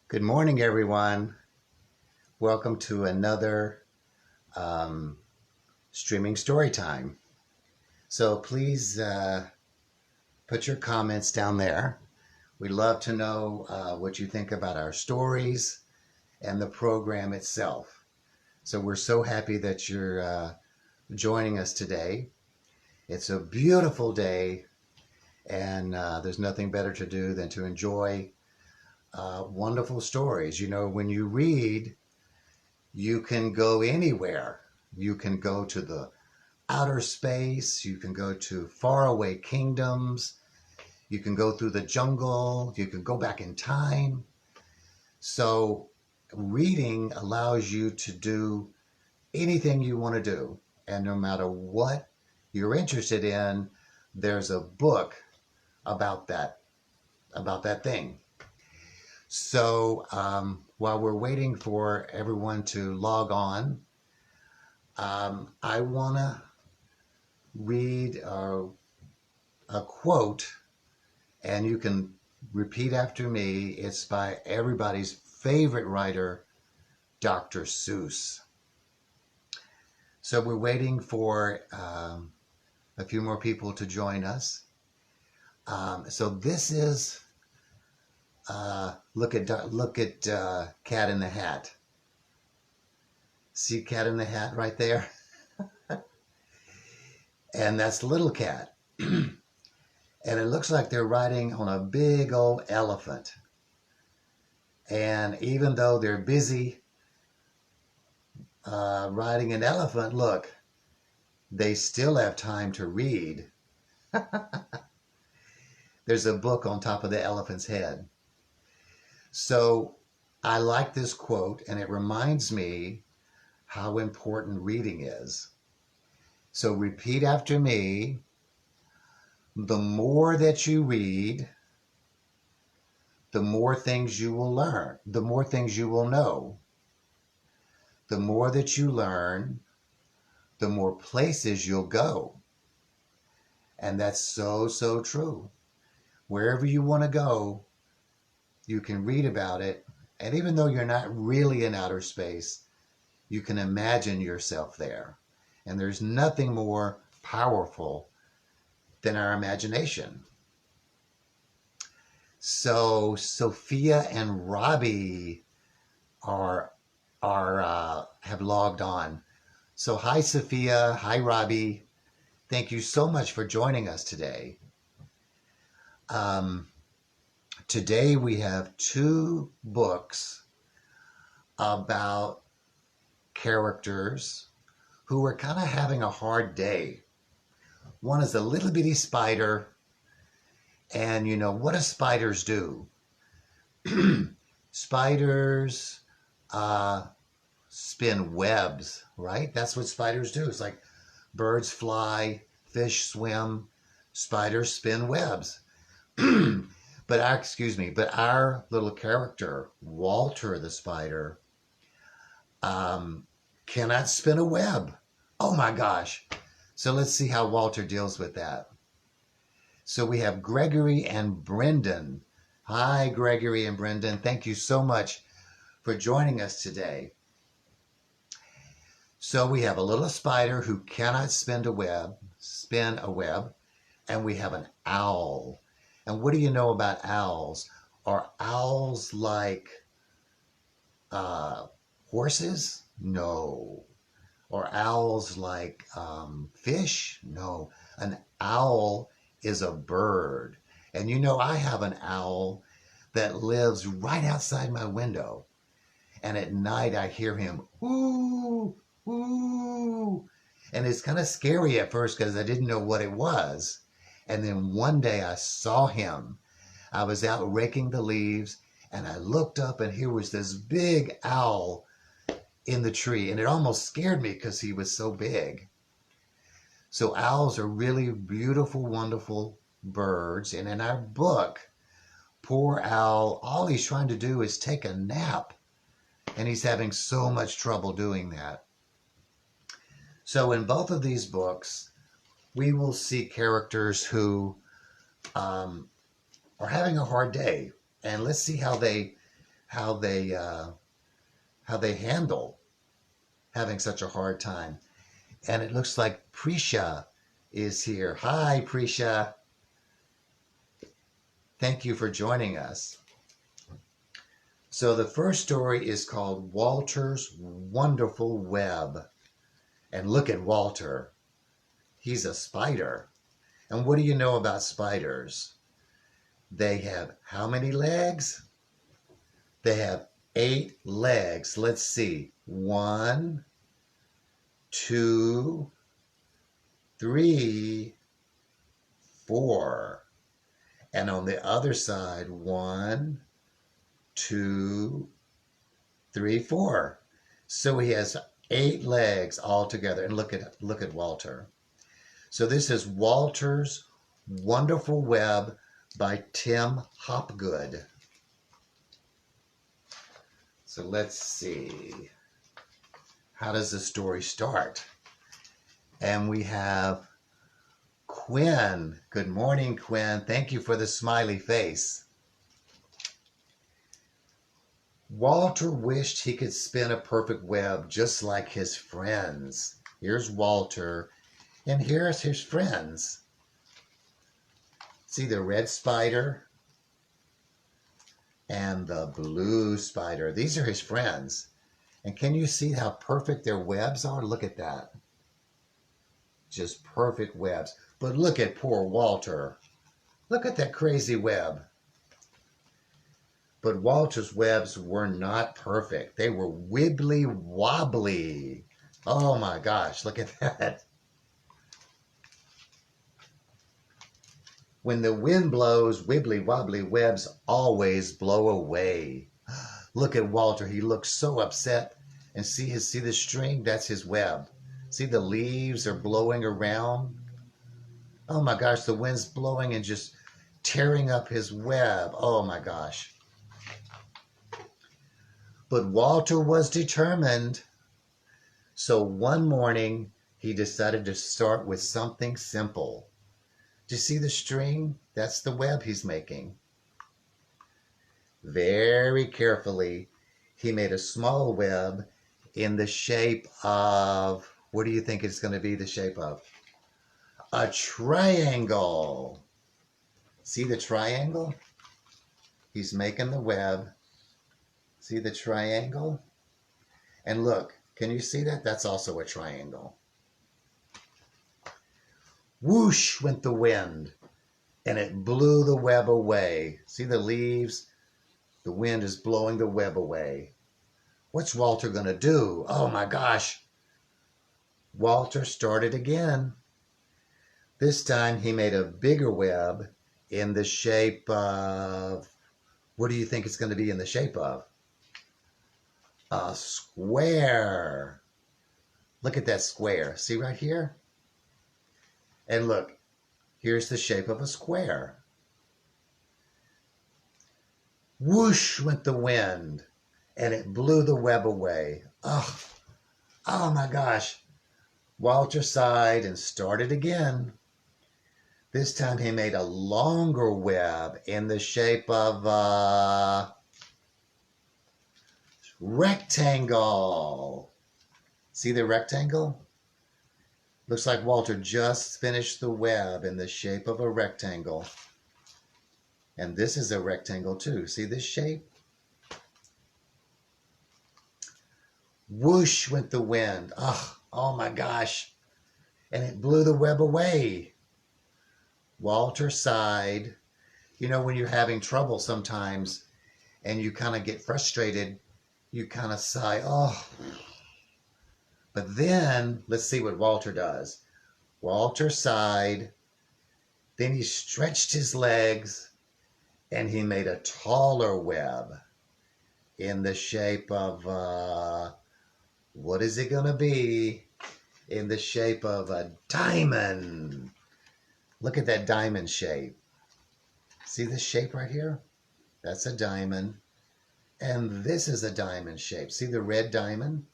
Good morning, everyone. Welcome to another Streaming Storytime. So please put your comments down there. We'd love to know what you think about our stories and the program itself. So we're so happy that you're joining us today. It's a beautiful day, and there's nothing better to do than to enjoy wonderful stories. You know, when you read, you can go anywhere. You can go to the outer space, you can go to faraway kingdoms, you can go through the jungle, you can go back in time. So, reading allows you to do anything you want to do. And no matter what you're interested in, there's a book about that thing. So, while we're waiting for everyone to log on, I want to read a quote, and you can repeat after me. It's by everybody's favorite writer, Dr. Seuss. So we're waiting for a few more people to join us. So this is look at Cat in the Hat. See Cat in the Hat right there? And that's Little Cat. And it looks like they're riding on a big old elephant. And even though they're busy riding an elephant, look, they still have time to read. There's a book on top of the elephant's head. So I like this quote, and it reminds me how important reading is. So repeat after me. The more that you read, the more things you will learn, the more things you will know. The more that you learn, the more places you'll go. And that's so, so true. Wherever you want to go, you can read about it. And even though you're not really in outer space, you can imagine yourself there. And there's nothing more powerful than our imagination. So Sophia and Robbie have logged on. So hi Sophia, hi Robbie. Thank you so much for joining us today. Today we have two books about characters who are kind of having a hard day. One is a little bitty spider, and you know, what do spiders do? Spiders spin webs, right? That's what spiders do. It's like birds fly, fish swim, spiders spin webs. But our little character, Walter the spider, cannot spin a web. Oh my gosh. So let's see how Walter deals with that. So we have Gregory and Brendan. Hi, Gregory and Brendan. Thank you so much for joining us today. So we have a little spider who cannot spin a web, and we have an owl. And what do you know about owls? Are owls like horses? No. Are owls like fish? No. An owl is a bird. And you know, I have an owl that lives right outside my window. And at night I hear him, ooh, ooh. And it's kind of scary at first because I didn't know what it was. And then one day I saw him. I was out raking the leaves and I looked up and here was this big owl in the tree. And it almost scared me because he was so big. So owls are really beautiful, wonderful birds. And in our book, poor owl, all he's trying to do is take a nap. And he's having so much trouble doing that. So in both of these books, we will see characters who are having a hard day. And let's see how they how they handle having such a hard time. And it looks like Prisha is here. Hi, Prisha. Thank you for joining us. So the first story is called Walter's Wonderful Web. And look at Walter. He's a spider. And what do you know about spiders? They have how many legs? They have 8 legs. Let's see. 1, 2, 3, 4. And on the other side, 1, 2, 3, 4. So he has 8 legs all together. And look at Walter. So this is Walter's Wonderful Web by Tim Hopgood. So let's see. How does the story start? And we have Quinn. Good morning, Quinn. Thank you for the smiley face. Walter wished he could spin a perfect web just like his friends. Here's Walter, and here's his friends. See the red spider and the blue spider. These are his friends. And can you see how perfect their webs are? Look at that. Just perfect webs. But look at poor Walter. Look at that crazy web. But Walter's webs were not perfect. They were wibbly wobbly. Oh my gosh, look at that. When the wind blows, wibbly wobbly webs always blow away. Look at Walter. He looks so upset. And see the string? That's his web. See the leaves are blowing around? Oh my gosh, the wind's blowing and just tearing up his web. Oh my gosh. But Walter was determined. So one morning, he decided to start with something simple. Do you see the string? That's the web he's making. Very carefully, he made a small web in the shape of, what do you think it's going to be the shape of? A triangle. See the triangle? He's making the web. See the triangle? And look, can you see that? That's also a triangle. Whoosh went the wind, and it blew the web away. See the leaves? The wind is blowing the web away. What's Walter going to do? Oh my gosh. Walter started again. This time he made a bigger web in the shape of, what do you think it's going to be in the shape of? A square. Look at that square. See right here? And look, here's the shape of a square. Whoosh went the wind, and it blew the web away. Oh my gosh. Walter sighed and started again. This time he made a longer web in the shape of a rectangle. See the rectangle? Looks like Walter just finished the web in the shape of a rectangle. And this is a rectangle too. See this shape? Whoosh went the wind. Oh my gosh. And it blew the web away. Walter sighed. You know, when you're having trouble sometimes and you kind of get frustrated, you kind of sigh, oh. But then, let's see what Walter does. Walter sighed. Then he stretched his legs and he made a taller web in the shape of, what is it going to be? In the shape of a diamond. Look at that diamond shape. See this shape right here? That's a diamond. And this is a diamond shape. See the red diamond?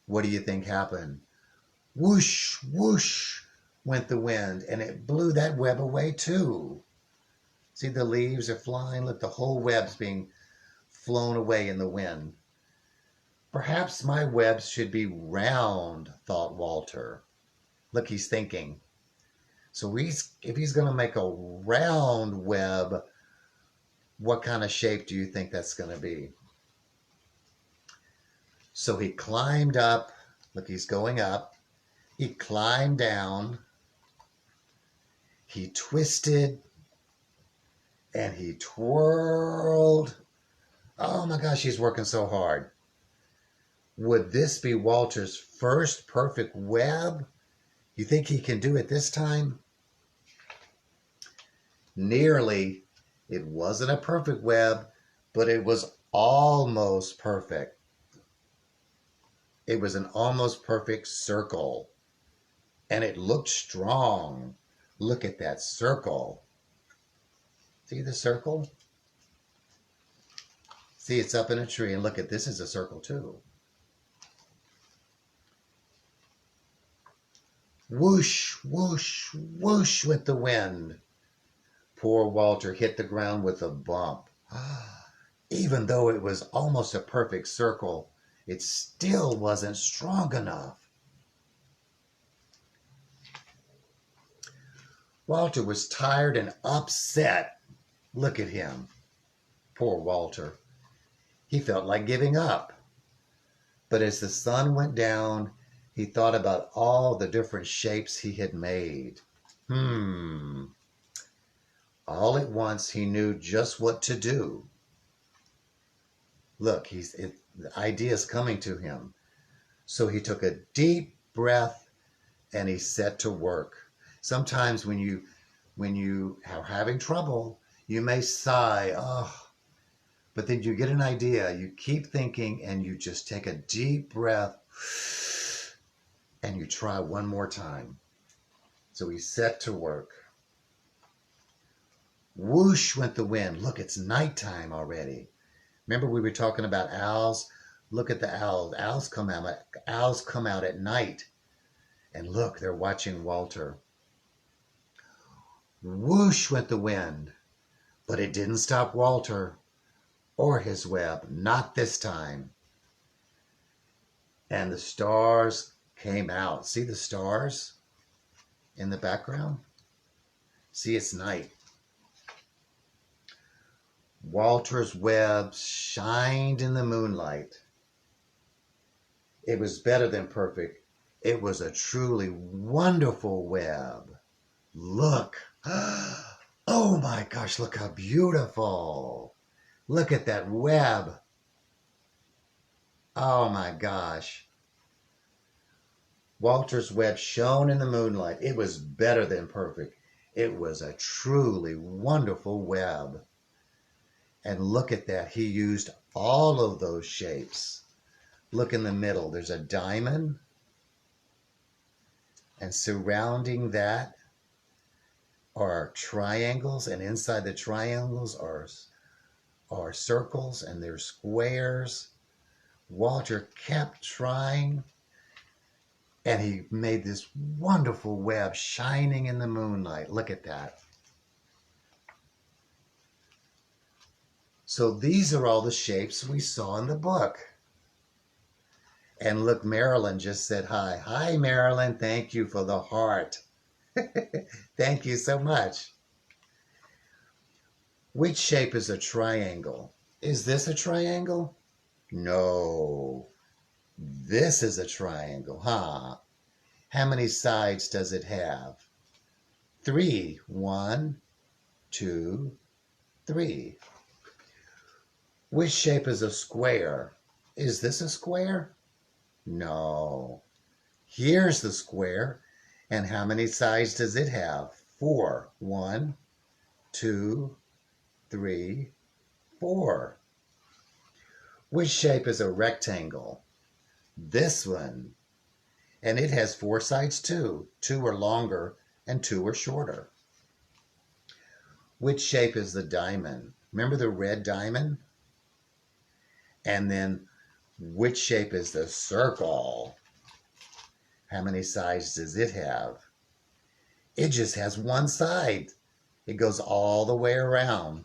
What do you think happened? Whoosh, whoosh went the wind, and it blew that web away too. See the leaves are flying. Look, the whole web's being flown away in the wind. Perhaps my webs should be round, thought Walter. Look, he's thinking. So if he's going to make a round web, what kind of shape do you think that's going to be? So he climbed up. Look, he's going up. He climbed down. He twisted and he twirled. Oh my gosh, he's working so hard. Would this be Walter's first perfect web? You think he can do it this time? Nearly. It wasn't a perfect web, but it was almost perfect. It was an almost perfect circle. And it looked strong. Look at that circle. See the circle? See, it's up in a tree. And look at this is a circle too. Whoosh, whoosh, whoosh with the wind. Poor Walter hit the ground with a bump. Even though it was almost a perfect circle, it still wasn't strong enough. Walter was tired and upset. Look at him. Poor Walter. He felt like giving up. But as the sun went down, he thought about all the different shapes he had made. All at once, he knew just what to do. Look, the idea is coming to him. So he took a deep breath and he set to work. Sometimes when you are having trouble, you may sigh, but then you get an idea. You keep thinking and you just take a deep breath and you try one more time. So he set to work. Whoosh went the wind. Look, it's nighttime already. Remember we were talking about owls? Look at the owls. Owls come out at night. And look, they're watching Walter. Whoosh went the wind. But it didn't stop Walter or his web. Not this time. And the stars came out. See the stars in the background? See, it's night. Walter's web shined in the moonlight. It was better than perfect. It was a truly wonderful web. Look. Oh my gosh, look how beautiful. Look at that web. Oh my gosh. Walter's web shone in the moonlight. It was better than perfect. It was a truly wonderful web. And look at that. He used all of those shapes. Look in the middle. There's a diamond. And surrounding that are triangles. And inside the triangles are circles. And there's squares. Walter kept trying. And he made this wonderful web shining in the moonlight. Look at that. So these are all the shapes we saw in the book. And look, Marilyn just said hi. Hi, Marilyn. Thank you for the heart. Thank you so much. Which shape is a triangle? Is this a triangle? No. This is a triangle, huh? How many sides does it have? 3. 1, 2, 3. Which shape is a square? Is this a square? No. Here's the square. And how many sides does it have? 4. 1, 2, 3, 4. Which shape is a rectangle? This one. And it has 4 sides too. 2 are longer and 2 are shorter. Which shape is the diamond? Remember the red diamond? And then which shape is the circle? How many sides does it have? It just has 1 side. It goes all the way around.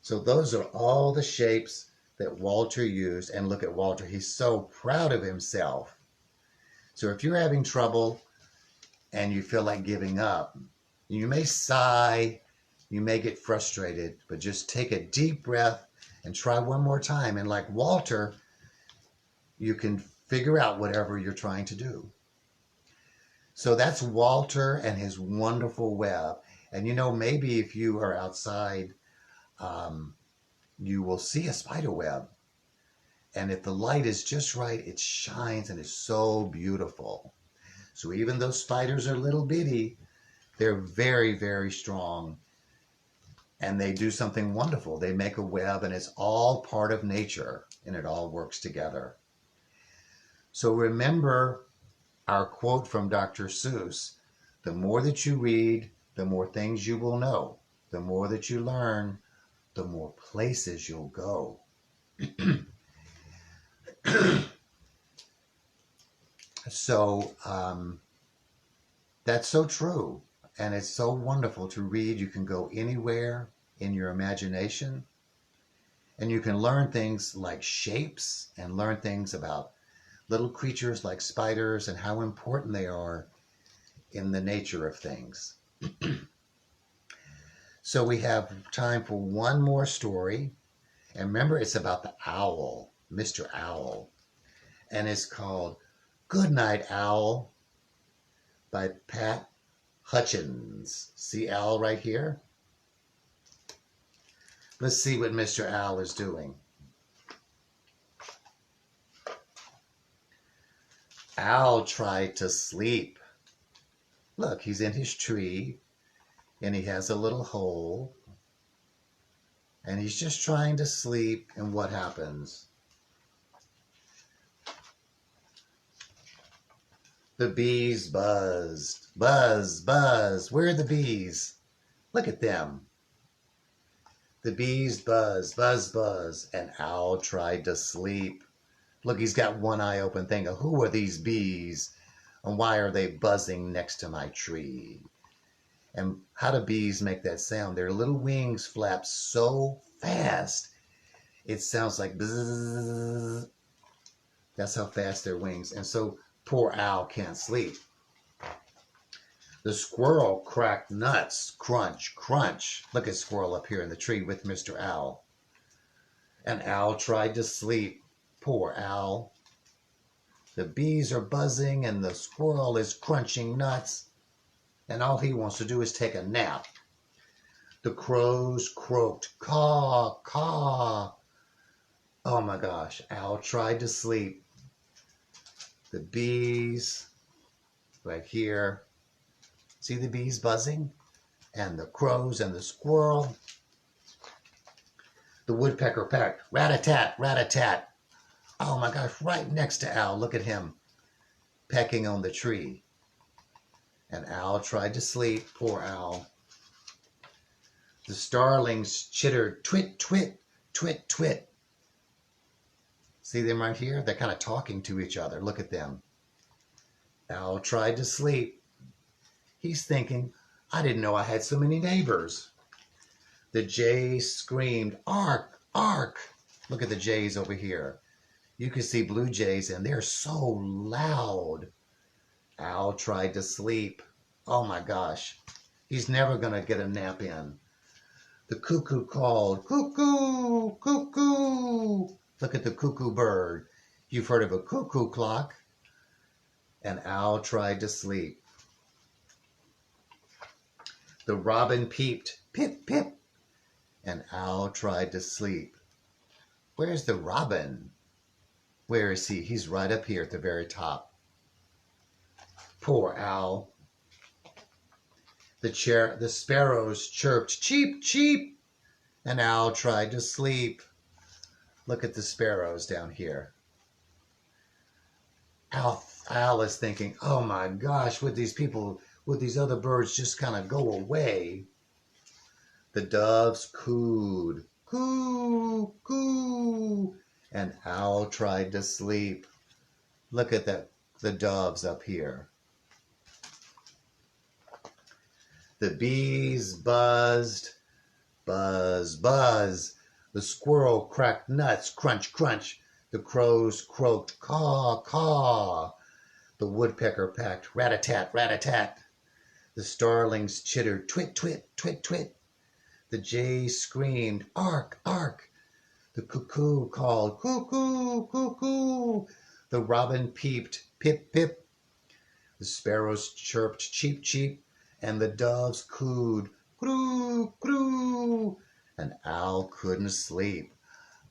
So those are all the shapes that Walter used. And look at Walter. He's so proud of himself. So if you're having trouble and you feel like giving up, you may sigh, you may get frustrated, but just take a deep breath and try one more time. And like Walter, you can figure out whatever you're trying to do. So that's Walter and his wonderful web. And you know, maybe if you are outside, you will see a spider web. And if the light is just right, it shines and is so beautiful. So even though spiders are little bitty, they're very, very strong. And they do something wonderful. They make a web, and it's all part of nature, and it all works together. So remember our quote from Dr. Seuss: the more that you read, the more things you will know. The more that you learn, the more places you'll go. So that's so true. And it's so wonderful to read. You can go anywhere in your imagination. And you can learn things like shapes and learn things about little creatures like spiders and how important they are in the nature of things. So we have time for one more story. And remember, it's about the owl, Mr. Owl. And it's called Goodnight Owl by Pat Hutchins. See Owl right here? Let's see what Mr. Owl is doing. Owl tried to sleep. Look, he's in his tree, and he has a little hole, and he's just trying to sleep, and what happens? The bees buzzed. Buzz, buzz. Where are the bees? Look at them. The bees buzz, buzz, buzz, and Owl tried to sleep. Look, he's got one eye open thinking, who are these bees? And why are they buzzing next to my tree? And how do bees make that sound? Their little wings flap so fast, it sounds like bzzz. That's how fast their wings. And so poor Owl can't sleep. The squirrel cracked nuts. Crunch, crunch. Look at Squirrel up here in the tree with Mr. Owl. And Owl tried to sleep. Poor Owl. The bees are buzzing and the squirrel is crunching nuts. And all he wants to do is take a nap. The crows croaked. Caw, caw. Oh my gosh. Owl tried to sleep. The bees right here. See the bees buzzing? And the crows and the squirrel. The woodpecker pecked. Rat-a-tat, rat-a-tat. Oh my gosh, right next to Owl. Look at him pecking on the tree. And Owl tried to sleep. Poor Owl. The starlings chittered. Twit, twit, twit, twit. See them right here? They're kind of talking to each other. Look at them. Owl tried to sleep. He's thinking, I didn't know I had so many neighbors. The jays screamed, ark, ark. Look at the jays over here. You can see blue jays, and they're so loud. Owl tried to sleep. Oh my gosh. He's never going to get a nap in. The cuckoo called, cuckoo, cuckoo. Look at the cuckoo bird. You've heard of a cuckoo clock. And Owl tried to sleep. The robin peeped, pip, pip. And Owl tried to sleep. Where's the robin? Where is he? He's right up here at the very top. Poor Owl. The sparrows chirped, cheep, cheep. And Owl tried to sleep. Look at the sparrows down here. Owl is thinking, oh my gosh, would these other birds just kind of go away? The doves cooed, coo, coo. And Owl tried to sleep. Look at the doves up here. The bees buzzed, Buzz, buzz. The squirrel cracked nuts, crunch, crunch. The crows croaked, caw, caw. The woodpecker packed, rat-a-tat, rat-a-tat. The starlings chittered, twit, twit, twit, twit. The jays screamed, ark, ark. The cuckoo called, cuckoo, cuckoo. The robin peeped, pip, pip. The sparrows chirped, cheep, cheep. And the doves cooed, croo, croo. An owl couldn't sleep.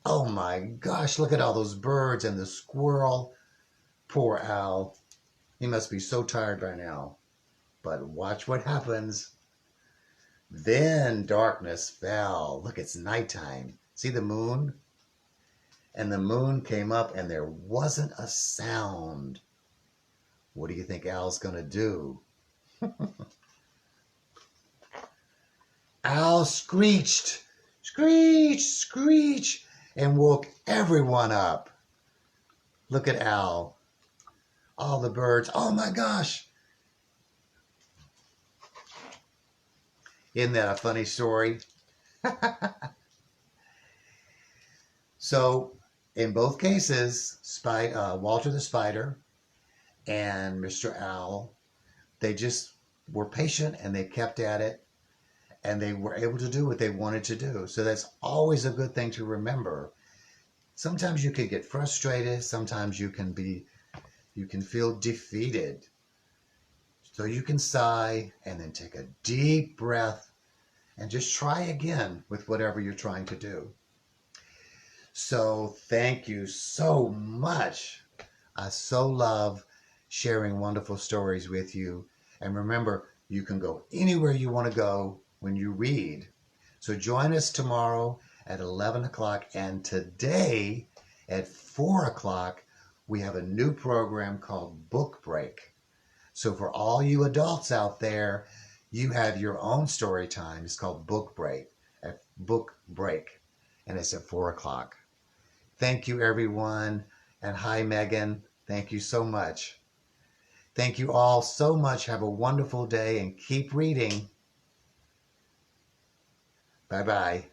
Oh my gosh, look at all those birds and the squirrel. Poor owl. He must be so tired by now. But watch what happens. Then darkness fell. Look, it's nighttime. See the moon? And the moon came up and there wasn't a sound. What do you think Owl's going to do? Owl screeched, screech, screech, and woke everyone up. Look at Owl. All the birds. Oh my gosh. Isn't that a funny story? So, in both cases, Walter the Spider and Mr. Owl, they just were patient and they kept at it and they were able to do what they wanted to do. So that's always a good thing to remember. Sometimes you can get frustrated. Sometimes you can feel defeated. So you can sigh and then take a deep breath and just try again with whatever you're trying to do. So thank you so much. I so love sharing wonderful stories with you. And remember, you can go anywhere you want to go when you read. So join us tomorrow at 11 o'clock. And today at 4 o'clock, we have a new program called Book Break. So for all you adults out there, you have your own story time. It's called Book Break. And it's at 4 o'clock. Thank you, everyone. And hi, Megan. Thank you so much. Thank you all so much. Have a wonderful day and keep reading. Bye-bye.